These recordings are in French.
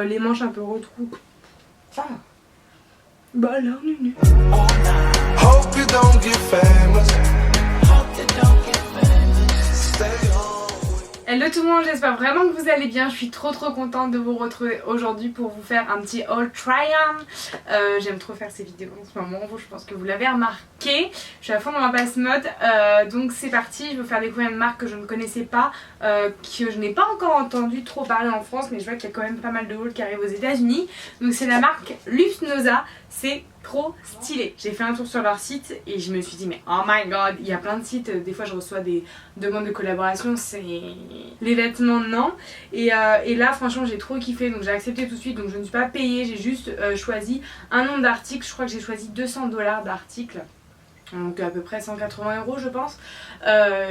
les manches un peu retrou. Ah. Bah là, nunu. Hope you don't get famous. Hello tout le monde, j'espère vraiment que vous allez bien. Je suis trop contente de vous retrouver aujourd'hui pour vous faire un petit haul try-on. J'aime trop faire ces vidéos en ce moment, je pense que vous l'avez remarqué. Je suis à fond dans ma passe mode, donc c'est parti. Je vais vous faire découvrir une marque que je ne connaissais pas, que je n'ai pas encore entendu trop parler en France, mais je vois qu'il y a quand même pas mal de hauls qui arrivent aux États-Unis. Donc c'est la marque Luftnosa, c'est trop stylé. J'ai fait un tour sur leur site et je me suis dit mais oh my god, il y a plein de sites, des fois je reçois des demandes de collaboration, c'est les vêtements non, et là franchement j'ai trop kiffé, donc j'ai accepté tout de suite, donc je ne suis pas payée, j'ai juste choisi un nombre d'articles. Je crois que j'ai choisi 200 $ d'articles, donc à peu près 180 € je pense,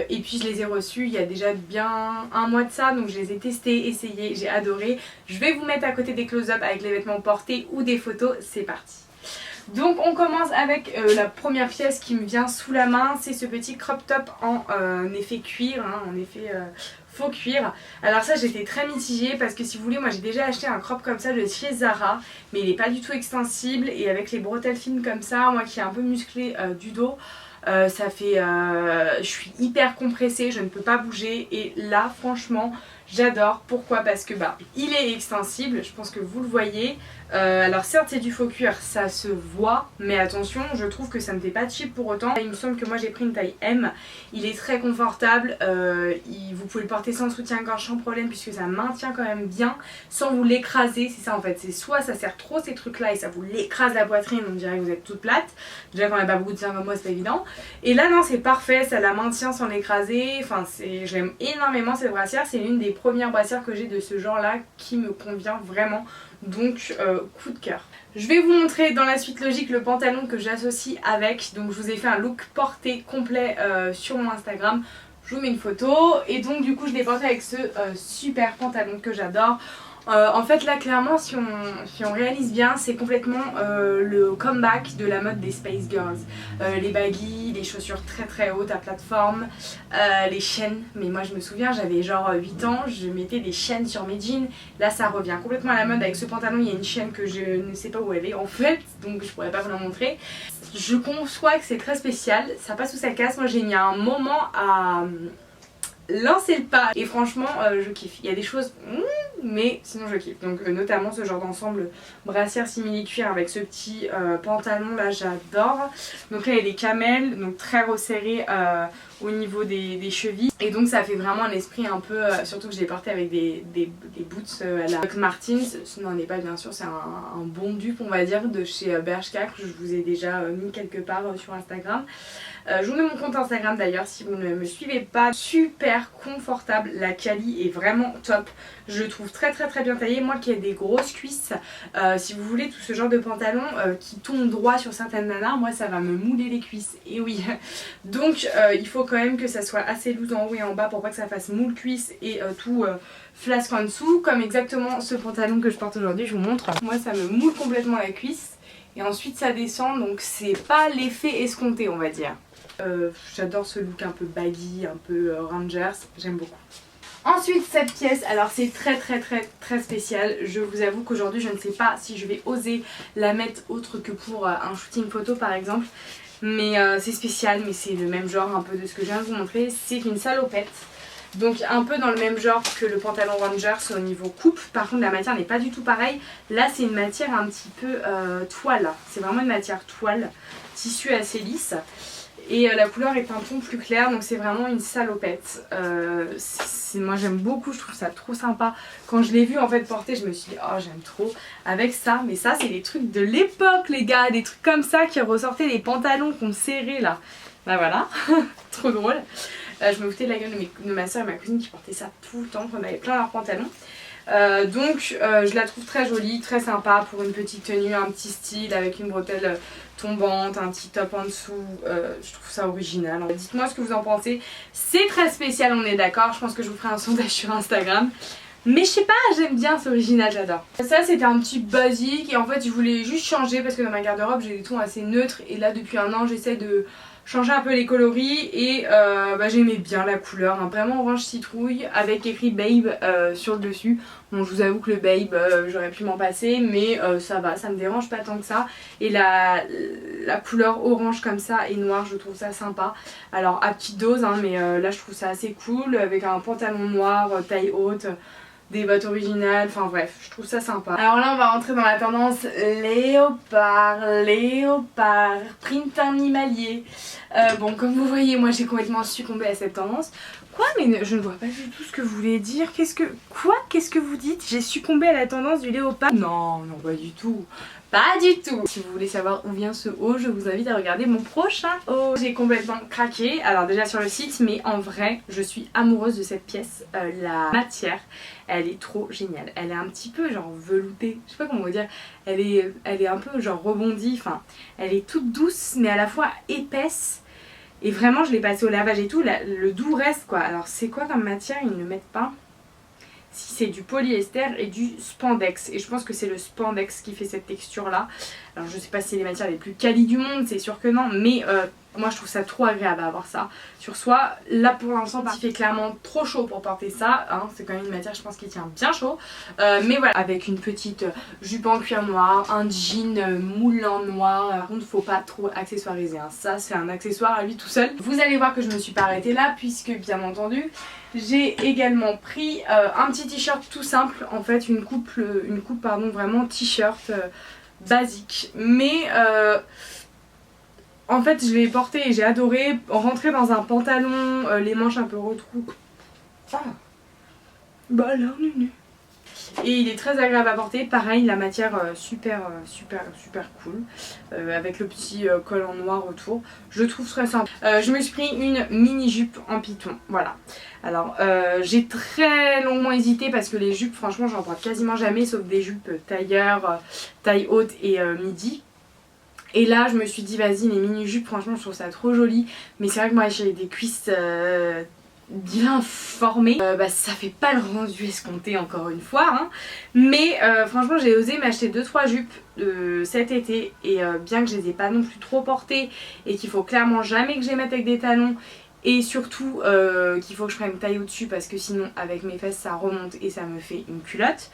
et puis je les ai reçus il y a déjà bien un mois de ça, donc je les ai testés, essayés, j'ai adoré. Je vais vous mettre à côté des close-up avec les vêtements portés ou des photos, c'est parti. Donc on commence avec la première pièce qui me vient sous la main, c'est ce petit crop top en effet cuir, hein, en effet faux cuir. Alors ça j'étais très mitigée parce que si vous voulez, moi j'ai déjà acheté un crop comme ça de chez Zara, mais il n'est pas du tout extensible et avec les bretelles fines comme ça, moi qui est un peu musclée du dos, ça fait, je suis hyper compressée, je ne peux pas bouger, et là franchement j'adore. Pourquoi? Parce que bah il est extensible, je pense que vous le voyez. Alors certes c'est du faux cuir, ça se voit, mais attention, je trouve que ça ne fait pas cheap pour autant. Il me semble que moi j'ai pris une taille M, il est très confortable, vous pouvez le porter sans soutien-gorge sans problème puisque ça maintient quand même bien sans vous l'écraser. C'est ça en fait, c'est soit ça sert trop ces trucs là et ça vous l'écrase la poitrine, on dirait que vous êtes toute plate, déjà qu'on n'a pas beaucoup de seins comme moi c'est pas évident, et là non c'est parfait, ça la maintient sans l'écraser. Enfin j'aime énormément cette brassière, c'est l'une des premières brassières que j'ai de ce genre là qui me convient vraiment. Donc coup de cœur. Je vais vous montrer dans la suite logique le pantalon que j'associe avec. Donc je vous ai fait un look porté complet sur mon Instagram. Je vous mets une photo. Et donc du coup je l'ai porté avec ce super pantalon que j'adore. En fait là clairement si on réalise bien, c'est complètement le comeback de la mode des Space Girls. Les baggy, les chaussures très hautes à plateforme, les chaînes. Mais moi je me souviens, j'avais genre 8 ans, je mettais des chaînes sur mes jeans. Là ça revient complètement à la mode avec ce pantalon, il y a une chaîne que je ne sais pas où elle est en fait, donc je pourrais pas vous la montrer. Je conçois que c'est très spécial, ça passe ou ça casse. Moi j'ai mis un moment à lancer le pas et franchement je kiffe. Il y a des choses mais sinon je kiffe, donc notamment ce genre d'ensemble brassière simili cuir avec ce petit pantalon là, j'adore. Donc là il est camel, donc très resserré au niveau des chevilles, et donc ça fait vraiment un esprit un peu, surtout que je l'ai porté avec des boots à la Doc Martens. Non n'est pas bien sûr, c'est un bon dupe on va dire de chez Bershka que je vous ai déjà mis quelque part sur Instagram. Je vous mets mon compte Instagram d'ailleurs si vous ne me suivez pas. Super confortable, la quali est vraiment top. Je le trouve très bien taillé. Moi qui ai des grosses cuisses, si vous voulez tout ce genre de pantalon qui tombe droit sur certaines nanas, moi ça va me mouler les cuisses. Et oui, donc il faut quand même que ça soit assez loose en haut et en bas pour pas que ça fasse moule cuisse et tout flasque en dessous. Comme exactement ce pantalon que je porte aujourd'hui, je vous montre. Moi ça me moule complètement la cuisse et ensuite ça descend, donc c'est pas l'effet escompté on va dire. J'adore ce look un peu baggy, un peu Rangers, j'aime beaucoup. Ensuite cette pièce, alors c'est très spécial. Je vous avoue qu'aujourd'hui je ne sais pas si je vais oser la mettre autre que pour un shooting photo par exemple. Mais c'est spécial, mais c'est le même genre un peu de ce que je viens de vous montrer. C'est une salopette, donc un peu dans le même genre que le pantalon Rangers au niveau coupe. Par contre la matière n'est pas du tout pareille. Là c'est une matière un petit peu toile, c'est vraiment une matière toile, tissu assez lisse. Et la couleur est un ton plus clair, donc c'est vraiment une salopette. Moi j'aime beaucoup, je trouve ça trop sympa. Quand je l'ai vu en fait porter, je me suis dit oh j'aime trop avec ça. Mais ça c'est des trucs de l'époque les gars, des trucs comme ça qui ressortaient les pantalons qu'on serrait là. Bah voilà, trop drôle. Je me foutais de la gueule de ma soeur et ma cousine qui portaient ça tout le temps, qu'on avait plein leurs pantalons. Je la trouve très jolie, très sympa pour une petite tenue, un petit style avec une bretelle tombante, un petit top en dessous. Je trouve ça original. Dites-moi ce que vous en pensez. C'est très spécial, on est d'accord. Je pense que je vous ferai un sondage sur Instagram. Mais je sais pas, j'aime bien, c'est original, j'adore. Ça c'était un petit basique et en fait je voulais juste changer parce que dans ma garde-robe j'ai des tons assez neutres et là depuis un an j'essaie de changer un peu les coloris et j'aimais bien la couleur, hein, vraiment orange citrouille avec écrit Babe sur le dessus. Bon, je vous avoue que le Babe j'aurais pu m'en passer, mais ça va, ça me dérange pas tant que ça. Et la couleur orange comme ça et noir, je trouve ça sympa. Alors à petite dose, hein, mais là je trouve ça assez cool avec un pantalon noir taille haute, des bottes originales, enfin bref, je trouve ça sympa. Alors là on va rentrer dans la tendance léopard, print animalier. Bon, comme vous voyez, moi j'ai complètement succombé à cette tendance. Quoi? Mais je ne vois pas du tout ce que vous voulez dire. Qu'est-ce que vous dites? J'ai succombé à la tendance du léopard? Non, non, pas du tout. Pas du tout. Si vous voulez savoir où vient ce haut, je vous invite à regarder mon prochain haut. J'ai complètement craqué, alors déjà sur le site, mais en vrai, je suis amoureuse de cette pièce. La matière, elle est trop géniale. Elle est un petit peu genre veloutée, je sais pas comment vous dire. Elle est un peu genre rebondie, enfin, elle est toute douce, mais à la fois épaisse. Et vraiment, je l'ai passé au lavage et tout, le doux reste quoi. Alors c'est quoi comme matière? Ils ne le mettent pas. Si c'est du polyester et du spandex, et je pense que c'est le spandex qui fait cette texture là. Alors je sais pas si c'est les matières les plus qualies du monde, c'est sûr que non, mais moi je trouve ça trop agréable à avoir ça sur soi. Là pour l'instant il fait clairement trop chaud pour porter ça, hein. C'est quand même une matière je pense qui tient bien chaud, mais voilà, avec une petite jupe en cuir noir, un jean moulant noir. Par contre faut pas trop accessoiriser, hein. Ça c'est un accessoire à lui tout seul. Vous allez voir que je me suis pas arrêtée là, puisque bien entendu j'ai également pris un petit t-shirt tout simple, en fait une coupe vraiment t-shirt basique, mais en fait je l'ai porté et j'ai adoré, rentrer dans un pantalon, les manches un peu retrou. Ah bah là nunu. Et il est très agréable à porter, pareil la matière super cool, avec le petit col en noir autour, je trouve très sympa. Je me suis pris une mini jupe en python, voilà. Alors j'ai très longuement hésité parce que les jupes franchement j'en porte quasiment jamais, sauf des jupes tailleur, taille haute et midi. Et là je me suis dit vas-y, les mini jupes franchement je trouve ça trop joli, mais c'est vrai que moi j'ai des cuisses bien formé, ça fait pas le rendu escompté encore une fois, hein. Mais franchement j'ai osé m'acheter 2-3 jupes cet été, et bien que je les ai pas non plus trop portées et qu'il faut clairement jamais que je les mette avec des talons, et surtout qu'il faut que je prenne taille au-dessus parce que sinon avec mes fesses ça remonte et ça me fait une culotte,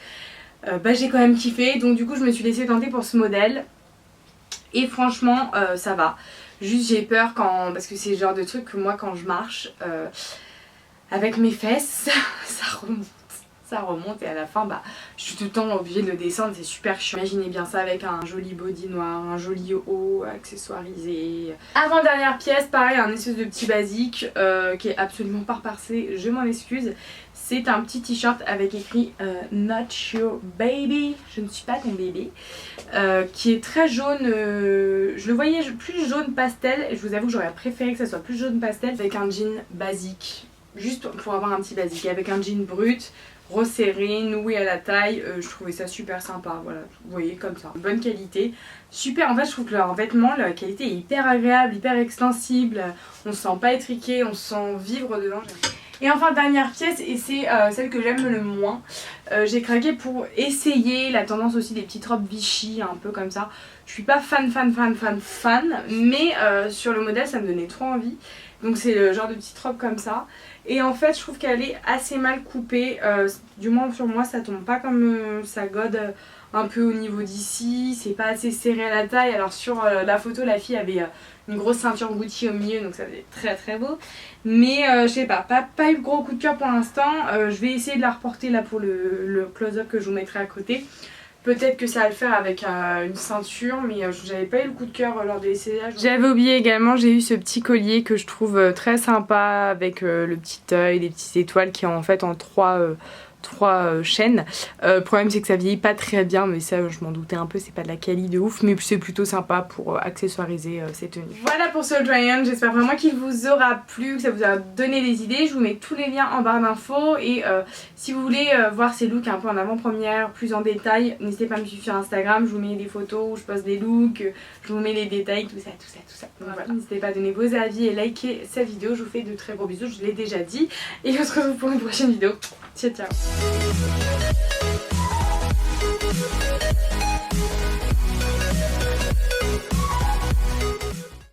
j'ai quand même kiffé, donc du coup je me suis laissée tenter pour ce modèle et franchement ça va. Juste j'ai peur parce que c'est le genre de truc que moi quand je marche avec mes fesses, ça remonte et à la fin je suis tout le temps obligée de le descendre, c'est super chiant. Imaginez bien ça avec un joli body noir, un joli haut accessoirisé. Avant-dernière pièce, pareil, un espèce de petit basique qui est absolument pas repassé, je m'en excuse. C'est un petit t-shirt avec écrit Not Your Baby, je ne suis pas ton bébé, qui est très jaune, je le voyais plus jaune pastel, et je vous avoue que j'aurais préféré que ça soit plus jaune pastel, avec un jean basique. Juste pour avoir un petit basique, avec un jean brut, resserré, noué à la taille, je trouvais ça super sympa, voilà, vous voyez comme ça, bonne qualité, super. En fait je trouve que leur vêtement, la qualité est hyper agréable, hyper extensible, on se sent pas étriqué, on se sent vivre dedans. Et enfin dernière pièce, et c'est celle que j'aime le moins, j'ai craqué pour essayer la tendance aussi des petites robes Vichy, un peu comme ça. Je suis pas fan, mais sur le modèle ça me donnait trop envie. Donc c'est le genre de petite robe comme ça. Et en fait je trouve qu'elle est assez mal coupée, du moins sur moi ça tombe pas comme ça gode un peu au niveau d'ici, c'est pas assez serré à la taille. Alors sur la photo la fille avait une grosse ceinture Gucci au milieu, donc ça faisait très beau. Mais je sais pas eu de gros coup de cœur pour l'instant. Je vais essayer de la reporter là pour le close-up que je vous mettrai à côté. Peut-être que ça va le faire avec une ceinture, mais j'avais pas eu le coup de cœur lors de l'essayage. J'avais oublié également, j'ai eu ce petit collier que je trouve très sympa avec le petit œil, les petites étoiles qui est en fait en trois chaînes. Le problème c'est que ça vieillit pas très bien, mais ça je m'en doutais un peu, c'est pas de la quali de ouf, mais c'est plutôt sympa pour accessoiriser ces tenues. Voilà pour ce try-on, j'espère vraiment qu'il vous aura plu, que ça vous a donné des idées. Je vous mets tous les liens en barre d'infos, et si vous voulez voir ces looks un peu en avant-première, plus en détail, n'hésitez pas à me suivre sur Instagram, je vous mets des photos où je poste des looks, je vous mets les détails, tout ça. Donc voilà, n'hésitez pas à donner vos avis et liker cette vidéo. Je vous fais de très gros bisous, je l'ai déjà dit, et on se retrouve pour une prochaine vidéo. Ciao ciao.